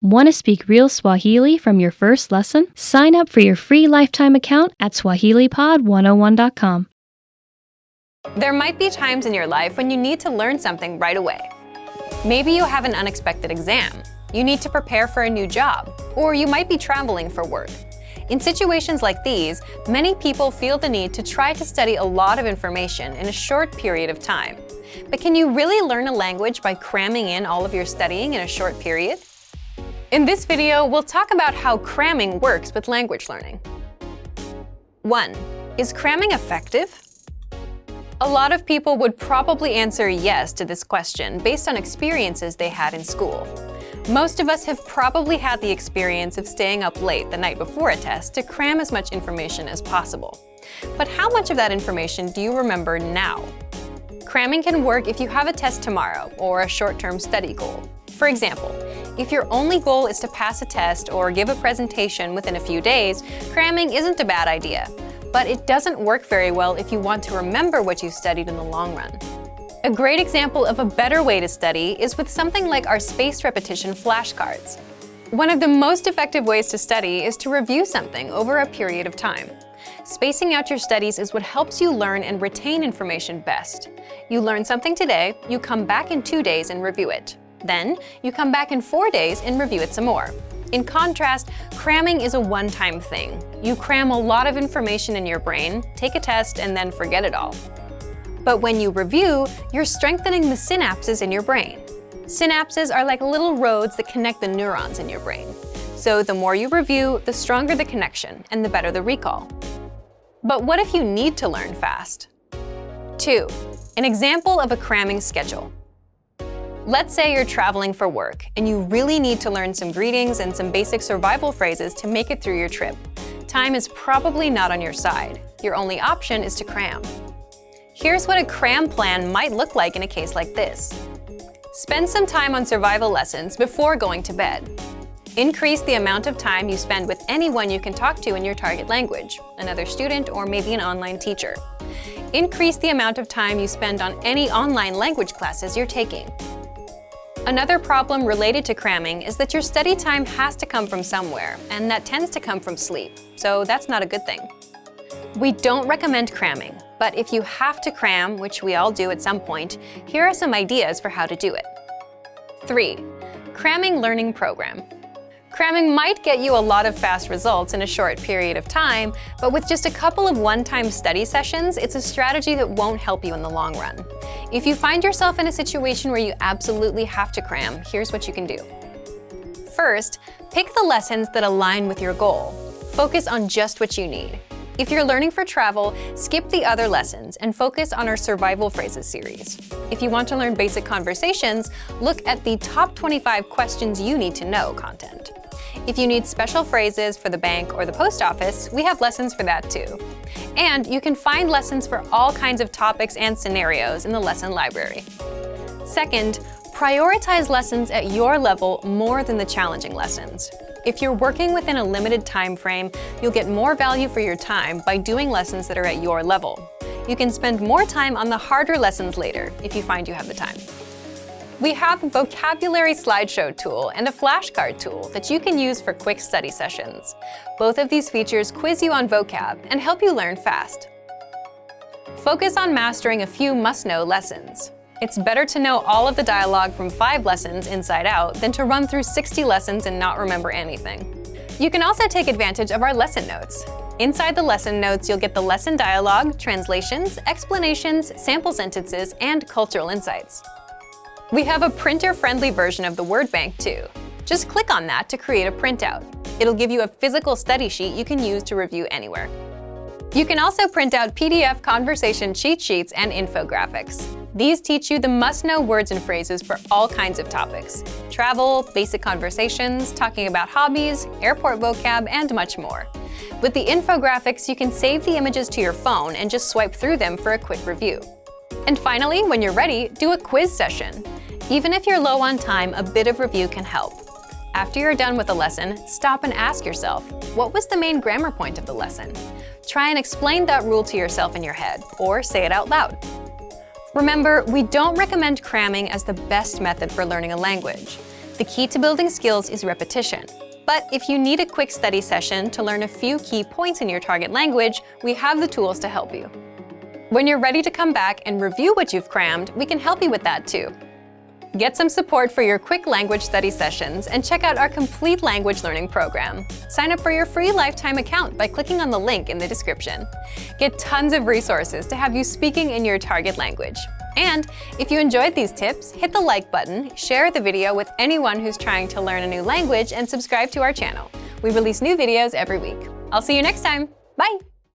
Want to speak real Swahili from your first lesson? Sign up for your free lifetime account at swahilipod101.com. There might be times in your life when you need to learn something right away. Maybe you have an unexpected exam, you need to prepare for a new job, or you might be traveling for work. In situations like these, many people feel the need to try to study a lot of information in a short period of time. But can you really learn a language by cramming in all of your studying in a short period? In this video, we'll talk about how cramming works with language learning. 1. Is cramming effective? A lot of people would probably answer yes to this question based on experiences they had in school. Most of us have probably had the experience of staying up late the night before a test to cram as much information as possible. But how much of that information do you remember now? Cramming can work if you have a test tomorrow or a short-term study goal. For example, if your only goal is to pass a test or give a presentation within a few days, cramming isn't a bad idea. But it doesn't work very well if you want to remember what you studied in the long run. A great example of a better way to study is with something like our spaced repetition flashcards. One of the most effective ways to study is to review something over a period of time. Spacing out your studies is what helps you learn and retain information best. You learn something today, you come back in 2 days and review it. Then, you come back in 4 days and review it some more. In contrast, cramming is a one-time thing. You cram a lot of information in your brain, take a test, and then forget it all. But when you review, you're strengthening the synapses in your brain. Synapses are like little roads that connect the neurons in your brain. So the more you review, the stronger the connection and the better the recall. But what if you need to learn fast? 2. An example of a cramming schedule. Let's say you're traveling for work and you really need to learn some greetings and some basic survival phrases to make it through your trip. Time is probably not on your side. Your only option is to cram. Here's what a cram plan might look like in a case like this. Spend some time on survival lessons before going to bed. Increase the amount of time you spend with anyone you can talk to in your target language, another student or maybe an online teacher. Increase the amount of time you spend on any online language classes you're taking. Another problem related to cramming is that your study time has to come from somewhere, and that tends to come from sleep, so that's not a good thing. We don't recommend cramming, but if you have to cram, which we all do at some point, here are some ideas for how to do it. 3. Cramming learning program. Cramming might get you a lot of fast results in a short period of time, but with just a couple of one-time study sessions, it's a strategy that won't help you in the long run. If you find yourself in a situation where you absolutely have to cram, here's what you can do. First, pick the lessons that align with your goal. Focus on just what you need. If you're learning for travel, skip the other lessons and focus on our survival phrases series. If you want to learn basic conversations, look at the top 25 questions you need to know content. If you need special phrases for the bank or the post office, we have lessons for that too. And you can find lessons for all kinds of topics and scenarios in the lesson library. Second, prioritize lessons at your level more than the challenging lessons. If you're working within a limited time frame, you'll get more value for your time by doing lessons that are at your level. You can spend more time on the harder lessons later if you find you have the time. We have a vocabulary slideshow tool and a flashcard tool that you can use for quick study sessions. Both of these features quiz you on vocab and help you learn fast. Focus on mastering a few must-know lessons. It's better to know all of the dialogue from 5 lessons inside out than to run through 60 lessons and not remember anything. You can also take advantage of our lesson notes. Inside the lesson notes, you'll get the lesson dialogue, translations, explanations, sample sentences, and cultural insights. We have a printer-friendly version of the word bank too. Just click on that to create a printout. It'll give you a physical study sheet you can use to review anywhere. You can also print out PDF conversation cheat sheets and infographics. These teach you the must-know words and phrases for all kinds of topics: travel, basic conversations, talking about hobbies, airport vocab, and much more. With the infographics, you can save the images to your phone and just swipe through them for a quick review. And finally, when you're ready, do a quiz session. Even if you're low on time, a bit of review can help. After you're done with a lesson, stop and ask yourself, what was the main grammar point of the lesson? Try and explain that rule to yourself in your head, or say it out loud. Remember, we don't recommend cramming as the best method for learning a language. The key to building skills is repetition. But if you need a quick study session to learn a few key points in your target language, we have the tools to help you. When you're ready to come back and review what you've crammed, we can help you with that too. Get some support for your quick language study sessions and check out our complete language learning program. Sign up for your free lifetime account by clicking on the link in the description. Get tons of resources to have you speaking in your target language. And if you enjoyed these tips, hit the like button, share the video with anyone who's trying to learn a new language, and subscribe to our channel. We release new videos every week. I'll see you next time. Bye!